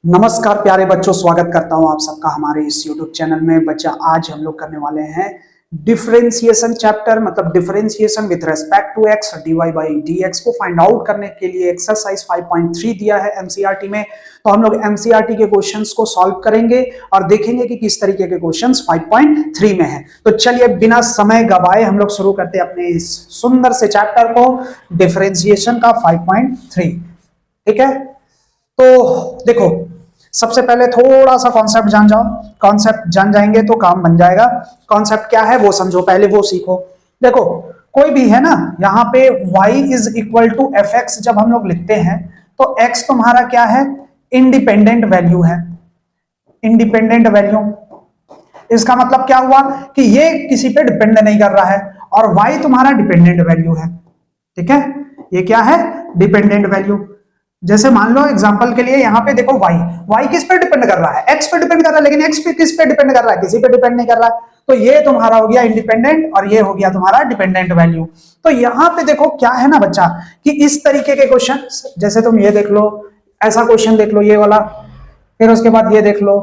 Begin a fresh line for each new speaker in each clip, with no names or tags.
नमस्कार प्यारे बच्चों, स्वागत करता हूं आप सबका हमारे इस YouTube चैनल में। बच्चा आज हम लोग करने वाले हैं डिफरेंशिएशन चैप्टर, मतलब differentiation with respect to x d y by d x को फाइंड आउट करने के लिए एक्सरसाइज 5.3 दिया है एमसीईआरटी में। तो हम लोग एमसीईआरटी के क्वेश्चंस को सॉल्व करेंगे और देखेंगे कि किस तरीके के क्वेश्चंस 5.3 में है। तो चलिए बिना समय गवाए हम लोग शुरू करते हैं अपने इस सुंदर से चैप्टर को, डिफरेंशिएशन का 5.3। ठीक है, तो देखो सबसे पहले थोड़ा सा कॉन्सेप्ट जान जाओ। कॉन्सेप्ट जान जाएंगे तो काम बन जाएगा। कॉन्सेप्ट क्या है वो समझो, पहले वो सीखो। देखो कोई भी है ना, यहाँ पे y is equal to f x जब हम लोग लिखते हैं तो x तुम्हारा क्या है, इंडिपेंडेंट वैल्यू है। इंडिपेंडेंट वैल्यू, इसका मतलब क्या हुआ कि ये किसी पे डिपेंड नहीं कर रहा है, और y तुम्हारा डिपेंडेंट वैल्यू है। ठीक है, ये क्या है, डिपेंडेंट वैल्यू। जैसे मान लो एग्जांपल के लिए यहाँ पे देखो y किस पे डिपेंड कर रहा है, x पे डिपेंड कर रहा है, लेकिन x पे किस पे डिपेंड कर रहा है, किसी पे डिपेंड नहीं कर रहा है। तो ये तुम्हारा हो गया इंडिपेंडेंट और ये हो गया तुम्हारा डिपेंडेंट वैल्यू। तो यहाँ पे देखो क्या है ना बच्चा, कि इस तरीके के क्वेश्चन, जैसे तुम ये देख लो, ऐसा क्वेश्चन देख लो ये वाला, फिर उसके बाद ये देख लो,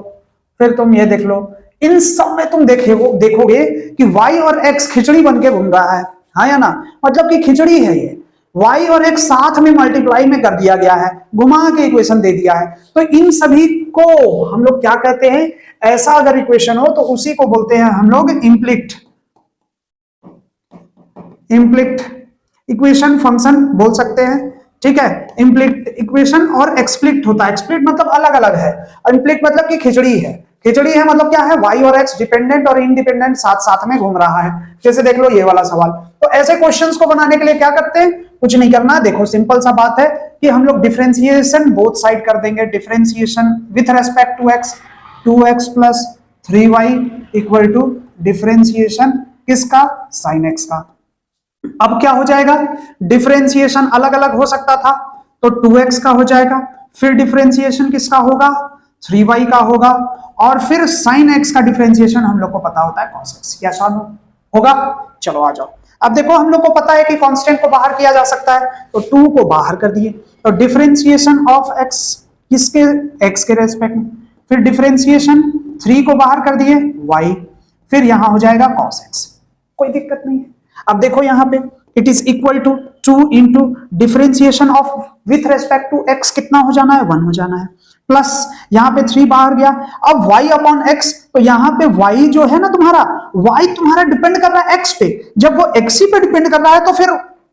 फिर तुम ये देख लो, इन सब में तुम देखोगे कि y और x खिचड़ी बन के घूम रहा है, हाँ या ना, मतलब कि खिचड़ी है ये। y और x साथ में मल्टीप्लाई में कर दिया गया है, घुमा के इक्वेशन दे दिया है। तो इन सभी को हम लोग क्या कहते हैं, ऐसा अगर इक्वेशन हो तो उसी को बोलते हैं हम लोग इम्प्लिक्ट इक्वेशन फंक्शन बोल सकते हैं। ठीक है, इम्प्लिक्ट इक्वेशन और एक्सप्लिक्ट होता है। एक्सप्लिक्ट मतलब अलग अलग है, इम्प्लिक्ट मतलब कि खिचड़ी है। खिचड़ी है मतलब क्या है, y और x डिपेंडेंट और इंडिपेंडेंट साथ साथ में घूम रहा है। जैसे देख लो ये वाला सवाल। तो ऐसे क्वेश्चंस को बनाने के लिए क्या करते हैं, कुछ नहीं करना। देखो सिंपल सा बात है कि हम लोग डिफरेंशिएशन बोथ साइड कर देंगे। Differentiation with respect to x, 2x plus 3y equal to differentiation किसका, साइन x का। अब क्या हो जाएगा, डिफरेंशिएशन अलग अलग हो सकता था तो 2x का हो जाएगा, फिर डिफरेंशिएशन किसका होगा, 3y का होगा, और फिर sin x का डिफरेंशिएशन हम लोग को पता होता है cos x। क्या सॉल्व होगा, चलो आ जाओ। अब देखो हम लोग को पता है कि कांस्टेंट को बाहर किया जा सकता है, तो 2 को बाहर कर दिए, तो डिफरेंशिएशन ऑफ x किसके, x के रेस्पेक्ट में, फिर डिफरेंशिएशन 3 को बाहर कर दिए y, फिर यहां हो जाएगा cos x। कोई दिक्कत नहीं है। अब देखो यहाँ पे it is equal to 2 into differentiation of with respect to x कितना हो जाना है, 1 हो जाना है, प्लस यहाँ पे 3 बाहर गया। अब y अपॉन x, तो यहाँ पे y जो है ना तुम्हारा, y तुम्हारा डिपेंड कर रहा है x पे। जब वो x ही पे डिपेंड कर रहा है तो फिर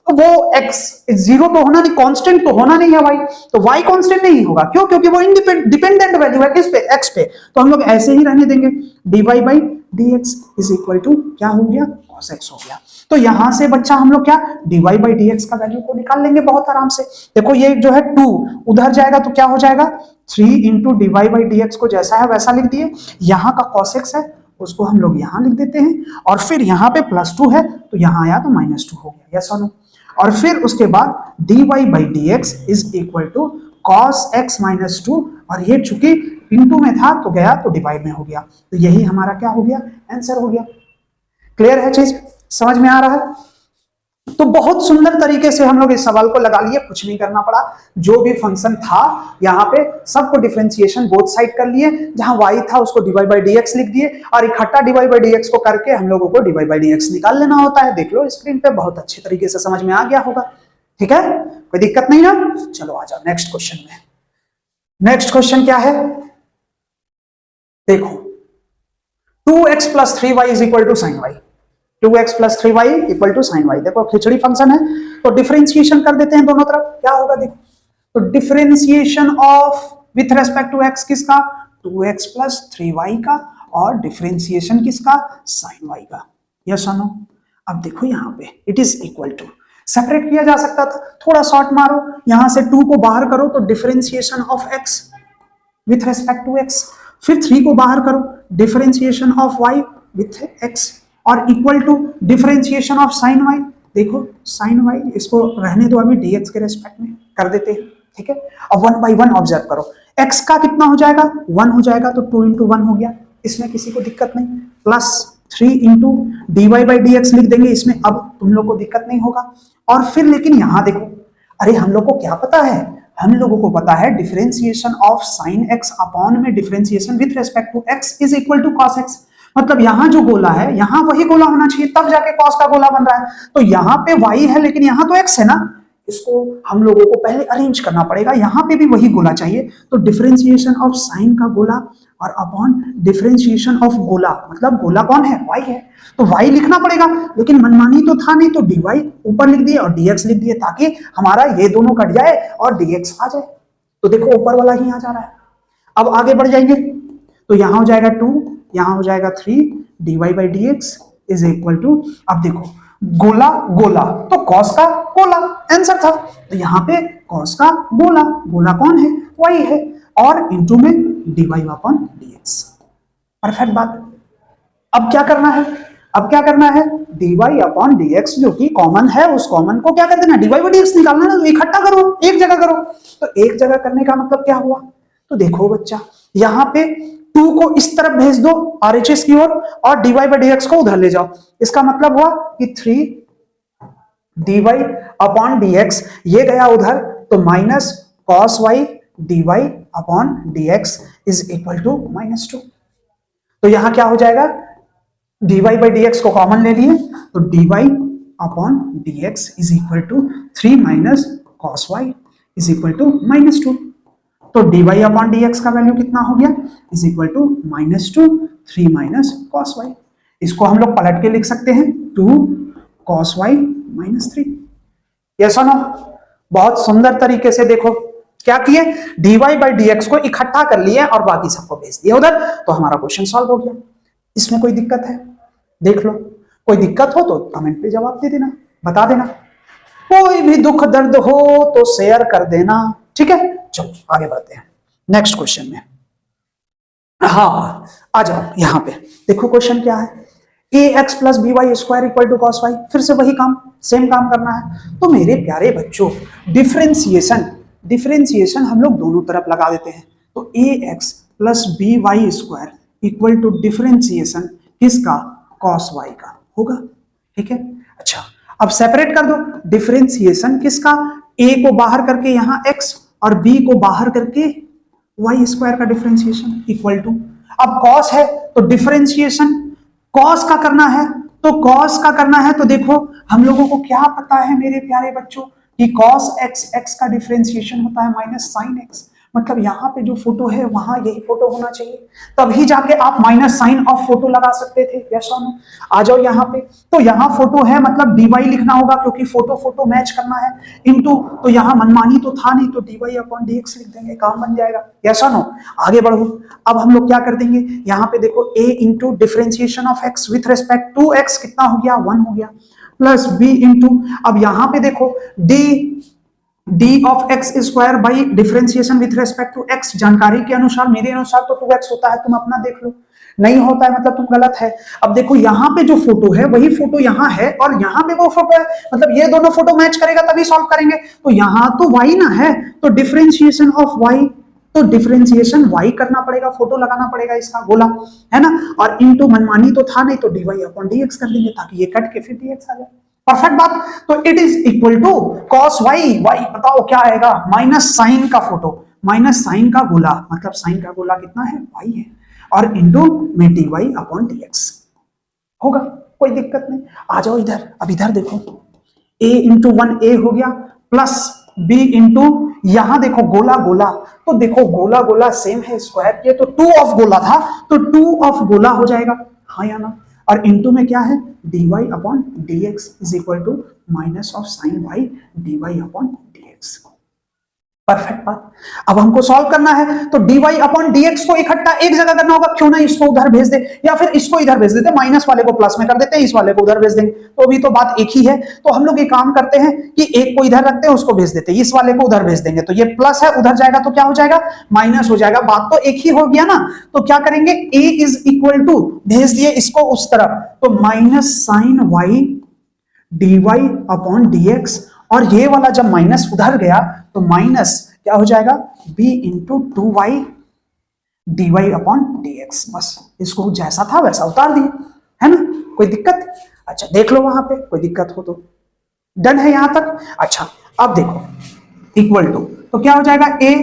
वो x जीरो तो होना नहीं, कांस्टेंट तो होना नहीं है y, तो y कांस्टेंट नहीं होगा। क्यों, क्योंकि वो डिपेंडेंट वैल्यू है किस पे, x पे। तो हम लोग ऐसे ही रहने देंगे, dy by dx is equal to क्या हो गया, cos x हो गया। तो यहां से बच्चा हम लोग क्या, dy बाई dx का वैल्यू को निकाल लेंगे बहुत आराम से। देखो ये जो है 2 उधर जाएगा तो क्या हो जाएगा, 3 इंटू dy बाई dx को जैसा है वैसा लिख दिए। यहाँ का cos x है उसको हम लोग यहाँ लिख देते हैं, और फिर यहाँ पे +2 है तो यहाँ आया तो -2 हो गया, यस और नो। और फिर उसके बाद dy by dx is equal to cos x -2, और ये चूंकि इंटू में था तो गया तो डिवाइड में हो गया, तो यही हमारा क्या हो गया, आंसर हो गया। क्लियर है चीज, समझ में आ रहा है। तो बहुत सुंदर तरीके से हम लोग इस सवाल को लगा लिए, कुछ नहीं करना पड़ा। जो भी फंक्शन था यहाँ पे सबको डिफरेंशिएशन बोथ साइड कर लिए, जहां y था उसको dy बाई dx लिख दिए, और इकट्ठा dy बाई dx को करके हम लोगों को dy बाई dx निकाल लेना होता है। देख लो स्क्रीन पे, बहुत अच्छे तरीके से समझ में आ गया होगा। ठीक है, कोई दिक्कत नहीं ना। चलो आ जाओ नेक्स्ट क्वेश्चन में। नेक्स्ट क्वेश्चन क्या है, देखो 2x plus 3y is equal to sine y, 2x plus 3y equal to sine y। देखो खिचड़ी फंक्शन है तो डिफरेंशिएशन कर देते हैं दोनों तरफ, क्या होगा देखो। तो differentiation of with respect to x किसका, 2x प्लस 3y का, और डिफरेंशिएशन किसका, साइन y का, यस और नो। अब देखो यहाँ पे it is equal to, separate किया जा सकता था, थोड़ा शॉर्ट मारो, यहां से 2 को बाहर करो तो differentiation of x with respect to x, फिर 3 को बाहर करो differentiation of y with x, और equal to differentiation of sine y। देखो साइन y इसको रहने दो, अभी dx के रेस्पेक्ट में कर देते हैं। ठीक है, अब 1 बाई 1 ऑब्जर्व करो, x का कितना हो जाएगा, 1 हो जाएगा, तो 2 इंटू 1 हो गया, इसमें किसी को दिक्कत नहीं, plus 3 into dy by dx लिख देंगे इसमें, अब तुम लोग को दिक्कत नहीं होगा। और फिर लेकिन यहां देखो, अरे हम लोग को क्या पता है, हम लोगों को पता है differentiation of sine x upon में differentiation with respect to x is equal to cos x. मतलब यहां जो गोला है यहां वही गोला होना चाहिए, तब जाके कॉस का गोला बन रहा है। तो यहां पे y है लेकिन यहां तो x है ना, इसको हम लोगों को पहले अरेंज करना पड़ेगा। यहां पे भी वही गोला चाहिए, तो डिफरेंशिएशन ऑफ साइन का गोला और अपॉन डिफरेंशिएशन ऑफ गोला, मतलब गोला कौन है, y है, तो y लिखना पड़ेगा। लेकिन मनमानी तो था नहीं, तो dy ऊपर लिख दिए और dx लिख दिए, ताकि हमारा ये दोनों कट जाए और dx आ जाए। तो देखो ऊपर वाला ही आ जा रहा है। अब आगे बढ़ जाएंगे, तो यहां हो जाएगा 2, यहां हो जाएगा 3, dy by d x is equal to, अब देखो गोला गोला तो कॉस का गोला आंसर था, तो यहां पे कॉस का गोला, गोला कौन है, y है, और इनटू में dy अपॉन dx। परफेक्ट बात। अब क्या करना है, अब क्या करना है, dy अपॉन dx जो कि कॉमन है, उस कॉमन को क्या कर देना, dy बाई dx निकालना है, तो इकट्ठा करो, एक जगह करो। तो एक जगह करने का मतलब क्या हुआ, तो देखो बच्चा यहां पे 2 को इस तरफ भेज दो RHS की ओर, और dy बाई dx को उधर ले जाओ। इसका मतलब हुआ कि 3 dy अपॉन dx, ये गया उधर, तो minus cos y dy upon dx is equal to -2। तो यहां क्या हो जाएगा, dy बाई dx को कॉमन ले लिए, तो dy upon dx is equal to 3 minus cos y is equal to -2। तो dy अपॉन dx का वैल्यू कितना हो गया, is equal to -2 3 minus cos y। इसको हम लोग पलट के लिख सकते हैं 2 cos y -3। यस और नो, बहुत सुंदर तरीके से देखो क्या किए, dy बाई dx को इकट्ठा कर लिए और बाकी सबको भेज दिया उधर, तो हमारा क्वेश्चन सॉल्व हो गया। इसमें कोई दिक्कत है, देख लो, कोई दिक्कत हो तो कमेंट पे जवाब दे देना, बता देना, कोई भी दुख दर्द हो तो शेयर कर देना, ठीक है। चलो आगे बढ़ते हैं नेक्स्ट क्वेश्चन में। हाँ आ जाओ, यहां पे देखो क्वेश्चन क्या है, ax plus b y square equal to cos y. फिर से वही काम, सेम काम करना है। तो मेरे प्यारे बच्चों, डिफरेंशिएशन हम लोग दोनों तरफ लगा देते हैं, तो ax plus b y square equal to differentiation किसका, कॉस वाई का होगा, ठीक है। अच्छा अब सेपरेट कर दो, डिफरेंशिएशन किसका, a को बाहर करके यहां x और b को बाहर करके वाई स्क्वायर का डिफरेंशिएशन इक्वल टू, अब cos है तो डिफरेंशिएशन cos का करना है, तो cos का करना है, तो देखो हम लोगों को क्या पता है मेरे प्यारे बच्चों कि cos x, x का डिफरेंशिएशन होता है माइनस साइन x। मतलब यहाँ पे जो फोटो है वहां यही फोटो होना चाहिए, तभी जाके आप माइनस साइन ऑफ फोटो लगा सकते थे। यस और नो, आ जाओ यहाँ पे, तो यहाँ फोटो है मतलब dy लिखना होगा, क्योंकि फोटो फोटो मैच करना है, इनटू, तो यहाँ मनमानी तो था नहीं, तो dy अपॉन dx लिख देंगे, काम बन जाएगा। यस और नो, आगे बढ़ो। अब हम लोग क्या कर देंगे, यहाँ पे देखो a into differentiation of x with respect to x कितना हो गया, 1 हो गया, प्लस b इंटू, अब यहाँ पे देखो d of x square by differentiation with respect to x, जानकारी के अनुसार, मेरे अनुसार तो 2x होता है, तुम अपना देख लो, नहीं होता है मतलब तुम गलत है। अब देखो यहाँ पे जो फोटो है वही फोटो यहाँ है और यहाँ पे वो फोटो है, मतलब ये दोनों फोटो मैच करेगा तभी सॉल्व करेंगे। तो यहाँ तो y ना है, तो डिफरेंशिएशन ऑफ y, तो डिफरेंशिएशन y करना पड़ेगा, फोटो लगाना पड़ेगा इसका गोला, है ना, और इनटू मनमानी तो था नहीं, तो dy अपॉन dx कर देंगे, ताकि ये कट के फिर dx आ जाए। परफेक्ट बात। तो it is equal to cos y, y बताओ क्या आएगा, माइनस साइन का फोटो, माइनस साइन का गोला, मतलब साइन का गोला कितना है, y है, और इंटू में dy अपॉन dx होगा, कोई दिक्कत नहीं। आ जाओ इधर, अब इधर देखो, a इंटू 1a हो गया, प्लस b इंटू, यहां देखो गोला गोला, तो देखो गोला गोला सेम है, स्क्वायर किए तो 2 ऑफ गोला था, तो 2 ऑफ गोला हो जाएगा, हाँ या ना, और इनटू में क्या है, dy upon dx is equal to minus of sine y dy upon dx। Perfect बात। अब हमको सॉल्व करना है, तो dy अपॉन dx को इकट्ठा एक जगह करना होगा, क्यों ना इसको उधर भेज दे, या फिर इसको इधर भेज देते, माइनस वाले को प्लस में कर देते हैं, इस वाले को उधर भेज देंगे, तो अभी तो बात एक ही है। तो हम लोग ये काम करते हैं कि एक को इधर रखते हैं, उसको भेज देते हैं, इस वाले को उधर भेज देंगे, तो ये प्लस है, उधर जाएगा तो क्या हो जाएगा, माइनस हो जाएगा, बात तो एक ही हो गया ना। तो क्या करेंगे, a इज इक्वल टू, भेज दिए इसको उस तरफ, तो minus sine y dy upon dx, और ये वाला जब माइनस उधर गया तो माइनस क्या हो जाएगा, b into 2y dy upon dx। बस इसको जैसा था वैसा उतार दिए, है ना, कोई दिक्कत। अच्छा देख लो वहां पे कोई दिक्कत हो तो, डन है यहां तक। अच्छा अब देखो, इक्वल टू तो क्या हो जाएगा, a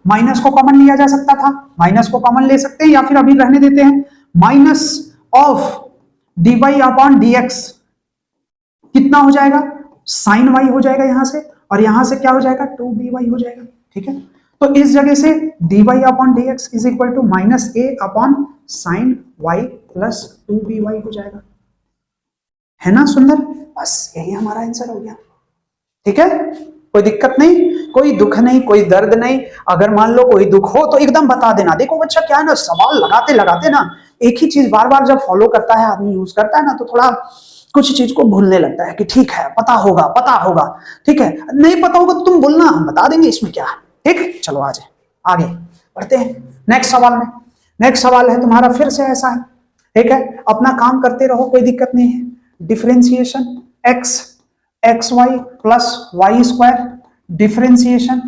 माइनस को कॉमन लिया जा सकता था, माइनस को कॉमन ले सकते हैं या फिर अभी रहने देते हैं, minus of dy upon dx कितना हो जाएगा, साइन y हो जाएगा यहां से, और यहां से क्या हो जाएगा 2by हो जाएगा। ठीक है, तो इस जगह से dy upon dx is equal to minus a upon sine y plus 2by हो जाएगा, है ना सुंदर। बस यही हमारा आंसर हो गया। ठीक है, कोई दिक्कत नहीं, कोई दुख नहीं, कोई दर्द नहीं। अगर मान लो कोई दुख हो तो एकदम बता देना। देखो बच्चा क्या है ना, सवाल लगाते लगाते ना एक ही चीज बार बार जब फॉलो करता है आदमी, यूज करता है ना, तो थोड़ा कुछ चीज को भूलने लगता है कि ठीक है पता होगा पता होगा, ठीक है नहीं पता होगा तो तुम बोलना, हम बता देंगे इसमें क्या है। ठीक, चलो आज आगे बढ़ते हैं नेक्स्ट सवाल में। नेक्स्ट सवाल है तुम्हारा फिर से ऐसा है, ठीक है, अपना काम करते रहो, कोई दिक्कत नहीं है। Differentiation x y plus y square, differentiation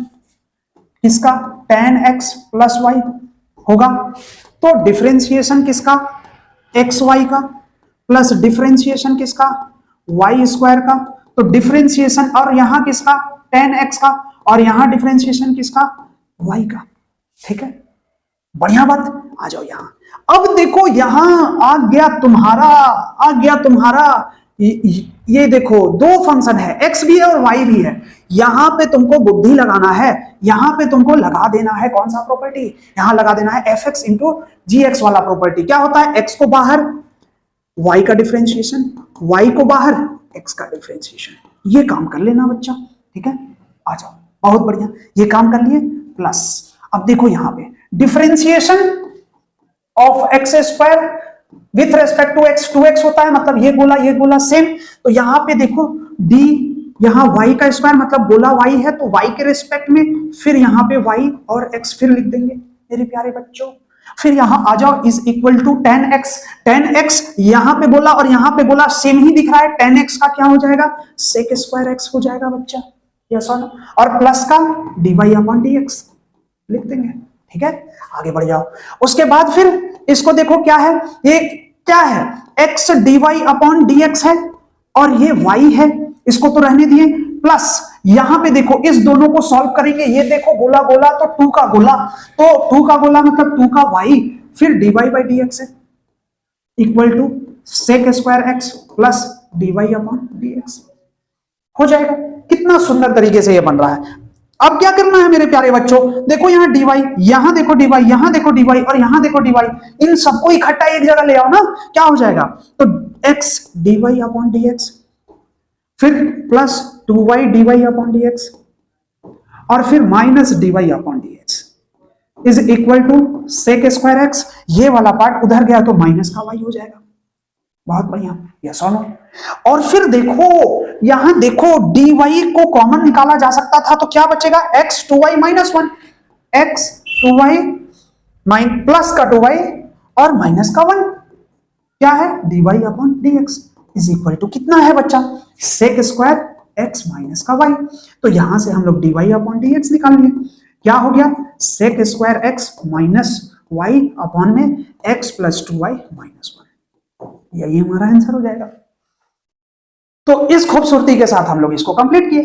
किसका, tan x प्लस वाई होगा। तो डिफरेंशिएशन किसका, एक्स वाई का, प्लस डिफरेंशिएशन किसका, वाई स्क्वायर का। तो डिफरेंशिएशन और यहां किसका, tan x का, और यहां डिफरेंशिएशन किसका, y का। ठीक है, बढ़िया बात। आ जाओ यहां, अब देखो यहां आ गया तुम्हारा ये देखो दो फंक्शन है, x भी है और y भी है। यहां पे तुमको बुद्धि लगाना है, यहां पे तुमको लगा देना है कौन सा प्रॉपर्टी, यहां लगा देना है fx इंटू gx वाला प्रॉपर्टी। क्या होता है, x को बाहर y का डिफरेंशिएशन, y को बाहर x का डिफरेंशिएशन। ये काम कर लेना बच्चा। ठीक है, आ जाओ, बहुत बढ़िया, ये काम कर लिए। प्लस अब देखो यहां पे differentiation of x square with respect to x, 2x होता है, मतलब ये गोला सेम। तो यहां पे देखो d, यहां y का स्क्वायर मतलब गोला y है, तो y के रेस्पेक्ट में फिर यहां पे y और x फिर लिख देंगे मेरे प्यारे बच्चों। फिर यहां आ जाओ, is equal to tan x यहां पे बोला और यहां पे बोला सेम ही दिख रहा है, tan x का क्या हो जाएगा, sec स्क्वायर x हो जाएगा बच्चा, यस और प्लस का dy अपॉन dx लिख देंगे। ठीक है, आगे बढ़ जाओ। उसके बाद फिर इसको देखो क्या है, ये क्या है, x dy अपॉन dx है और ये y है, इसको तो रहने दिए। प्लस यहां पे देखो इस दोनों को सॉल्व करेंगे, ये देखो गोला गोला तो 2 का गोला, तो 2 का गोला मतलब 2 का y, फिर dy बाई dx है equal to sec square x plus dy upon dx हो जाएगा। कितना सुंदर तरीके से ये बन रहा है। अब क्या करना है मेरे प्यारे बच्चों, देखो यहाँ dy, यहां देखो dy, यहां देखो dy और यहां देखो dy, इन सबको इकट्ठा एक जगह ले आओ ना, क्या हो जाएगा, तो x dy अपॉन dx, फिर plus 2y dy upon dx और फिर minus dy upon dx is equal to sec square x। ये वाला पार्ट उधर गया तो माइनस का y हो जाएगा। बहुत बढ़िया, यस और नो। और फिर देखो यहां देखो dy को कॉमन निकाला जा सकता था, तो क्या बचेगा, x 2y minus 1, x 2y plus का 2y और माइनस का 1, क्या है dy upon dx is equal to कितना है बच्चा, सेक स्क्वायर x माइनस का y। तो यहां से हम लोग dy अपॉन dx निकाल लिए, क्या हो गया, sec square x minus y upon में x प्लस 2y माइनस 1, यही हमारा आंसर हो जाएगा। तो इस खूबसूरती के साथ हम लोग इसको कंप्लीट किए।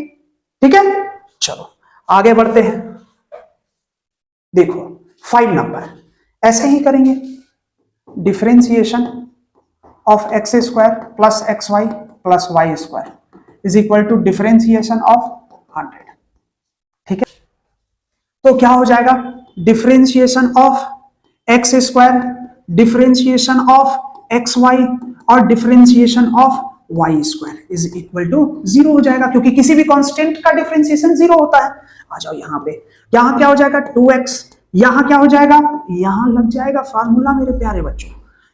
ठीक है, चलो आगे बढ़ते हैं। देखो 5 नंबर ऐसे ही करेंगे, differentiation of x square plus x y plus y square is equal to differentiation of 100। ठीक है, तो क्या हो जाएगा, differentiation of x square, differentiation of x y और differentiation of y square is equal to 0 हो जाएगा, क्योंकि किसी भी कांस्टेंट का डिफरेंशिएशन 0 होता है। आ जाओ यहां पे, यहां क्या हो जाएगा 2x, यहां क्या हो जाएगा, यहां लग जाएगा फार्मूला मेरे प्यारे बच्चों,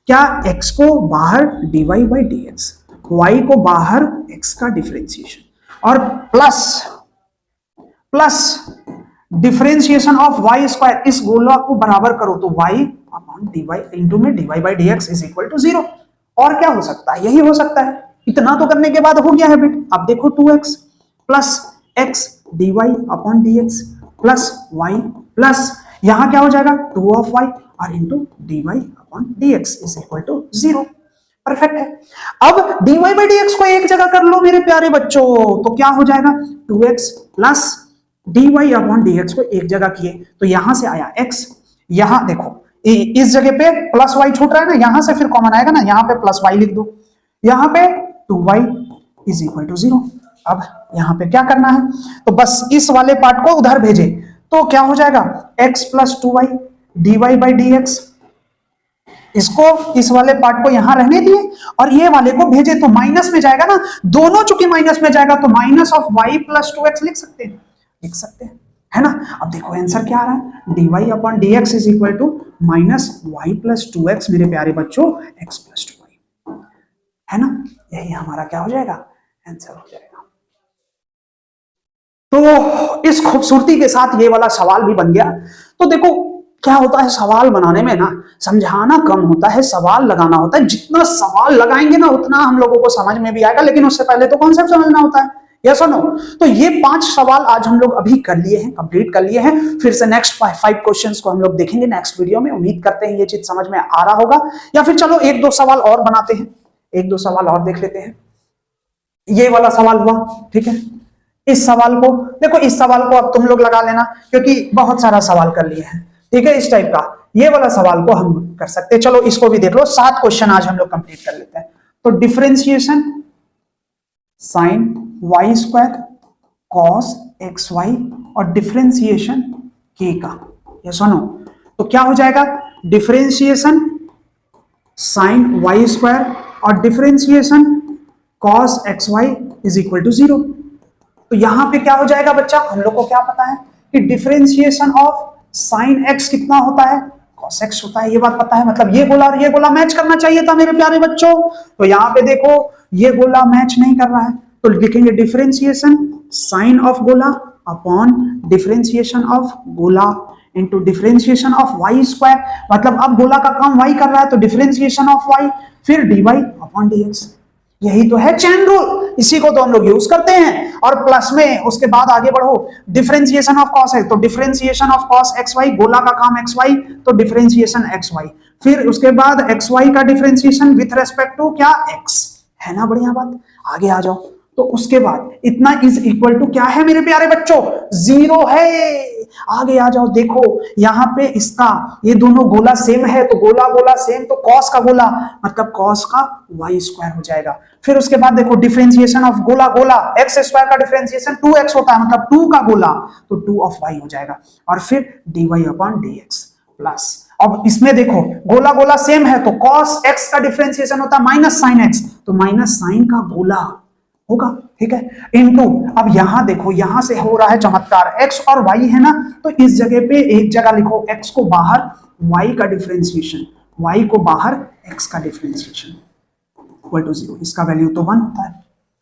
क्या x को बाहर dy बाई dx, y को बाहर x का डिफरेंशिएशन और plus differentiation of y square, इस गोला को बराबर करो तो y अपॉन dy इंटू में dy by dx is equal to 0। और क्या हो सकता है, यही हो सकता है। इतना तो करने के बाद हो गया है बेट। अब देखो 2x plus x dy upon dx plus y plus यहां क्या हो जाएगा 2 ऑफ y और into dy upon dx is equal to 0। Perfect है। अब dy बाई dx को एक जगह कर लो मेरे प्यारे बच्चों, तो क्या हो जाएगा 2x plus dy upon dx को एक जगह किए तो यहां से आया x, यहां देखो इस जगह पे प्लस y छूट रहा है ना, यहां से फिर कॉमन आएगा ना, यहां पे प्लस y लिख दो, यहां पे 2y इज इक्वल टू 0। अब यहां पे क्या करना है, तो बस इस वाले पार्ट को उधर भेजे तो क्या हो जाएगा x plus 2y dy by dx, इसको इस वाले पार्ट को यहां रहने दिए और ये वाले को भेजे तो माइनस में जाएगा ना, दोनों चूंकि माइनस में जाएगा तो minus of y plus 2x लिख सकते हैं, लिख सकते हैं, है ना। अब देखो आंसर क्या आ रहा है, dy upon dx is equal to minus y plus 2x मेरे प्यारे बच्चों x प्लस 2y, है ना। यही हमारा क्या हो जाएगा, आंसर हो जाएगा। तो इस खूबसूरती के साथ ये वाला सवाल भी बन गया। तो देखो क्या होता है, सवाल बनाने में ना समझाना कम होता है, सवाल लगाना होता है। जितना सवाल लगाएंगे ना उतना हम लोगों को समझ में भी आएगा, लेकिन उससे पहले तो कॉन्सेप्ट समझना होता है, यस और नो। तो ये 5 सवाल आज हम लोग अभी कर लिए हैं, कंप्लीट कर लिए हैं। फिर से नेक्स्ट 5 क्वेश्चंस को हम लोग देखेंगे नेक्स्ट वीडियो में। उम्मीद करते हैं ये चीज समझ में आ रहा होगा, या फिर चलो 1-2 सवाल और बनाते हैं, 1-2 सवाल और देख लेते हैं। ये वाला सवाल हुआ, ठीक है। इस सवाल को देखो, इस सवाल को अब तुम लोग लगा लेना क्योंकि बहुत सारा सवाल कर लिए हैं, ठीक है। इस टाइप का ये वाला सवाल को हम कर सकते हैं। चलो इसको भी देख लो, 7 क्वेश्चन आज हम लोग कंप्लीट कर लेते हैं। तो differentiation sine y square cos x y और डिफरेंशिएशन के का, ये सुनो तो क्या हो जाएगा, डिफरेंशिएशन साइन वाई स्क्वायर और differentiation cos x y is equal to 0। तो यहां पे क्या हो जाएगा बच्चा, हम लोग को क्या पता है कि डिफरेंशिएशन ऑफ साइन एक्स कितना होता है, कॉस एक्स होता है, ये बात पता है। मतलब ये गोला और ये गोला मैच करना चाहिए था मेरे प्यारे बच्चों। तो यहां पे देखो ये गोला मैच नहीं कर रहा है, तो लिखेंगे डिफरेंशिएशन साइन ऑफ गोला अपॉन डिफरेंशिएशन ऑफ गोला into differentiation of y square. मतलब अब गोला का काम वाई कर रहा है तो डिफरेंशिएशन ऑफ वाई, फिर dy अपॉन dx। यही तो है चेन रूल, इसी को तो हम लोग यूज करते हैं। और प्लस में उसके बाद आगे बढ़ो, डिफरेंशिएशन ऑफ कॉस है तो differentiation of cos x y, गोला का काम एक्स वाई तो डिफरेंशिएशन एक्स वाई, फिर उसके बाद एक्स वाई का डिफरेंशिएशन विथ रेस्पेक्ट टू क्या एक्स, है ना। बढ़िया बात, आगे आ जाओ। तो उसके बाद इतना इज इक्वल टू क्या है मेरे प्यारे बच्चों, 0 है। आगे आ जाओ, देखो यहां पे इसका ये दोनों गोला सेम है तो गोला गोला सेम, तो कॉस का गोला मतलब कॉस का वाई स्क्वायर हो जाएगा। फिर उसके बाद देखो डिफरेंशिएशन ऑफ गोला गोला, एक्स स्क्वायर का डिफरेंशिएशन 2x होता है, मतलब 2 का गोला तो 2 ऑफ वाई हो जाएगा। और फिर dy अपॉन dx प्लस, अब इसमें देखो गोला गोला सेम है तो cos x का डिफरेंशिएशन होता है माइनस साइन x, तो माइनस साइन का गोला होगा, ठीक है, इनटू अब यहां देखो यहां से हो रहा है चमत्कार, x और y है ना, तो इस जगह पे एक जगह लिखो x को बाहर y का डिफरेंशिएशन, y को बाहर x का डिफरेंशिएशन इक्वल टू 0, इसका वैल्यू तो 1 होता है,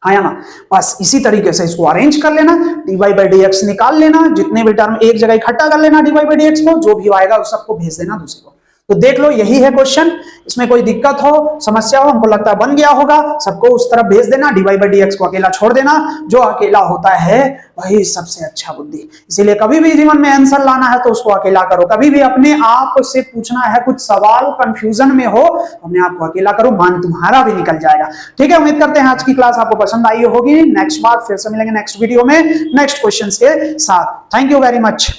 हाँ या ना। बस इसी तरीके से इसको अरेंज कर लेना, dy बाई dx निकाल लेना, जितने भी टर्म एक जगह इकट्ठा कर लेना dy बाई dx को, जो भी आएगा उस सबको भेज देना दूसरे को। तो देख लो यही है क्वेश्चन, इसमें कोई दिक्कत हो समस्या हो, हमको लगता है बन गया होगा, सबको उस तरफ भेज देना, dy बाई dx को अकेला छोड़ देना, जो अकेला होता है वही सबसे अच्छा बुद्धि। इसीलिए कभी भी जीवन में आंसर लाना है तो उसको अकेला करो, कभी भी अपने आप से पूछना है कुछ सवाल कंफ्यूजन में हो, अपने आप को अकेला करो, मान तुम्हारा भी निकल जाएगा। ठीक है, उम्मीद करते हैं आज की क्लास आपको पसंद आई होगी। नेक्स्ट बार फिर से मिलेंगे नेक्स्ट वीडियो में नेक्स्ट क्वेश्चन के साथ। Thank you very much.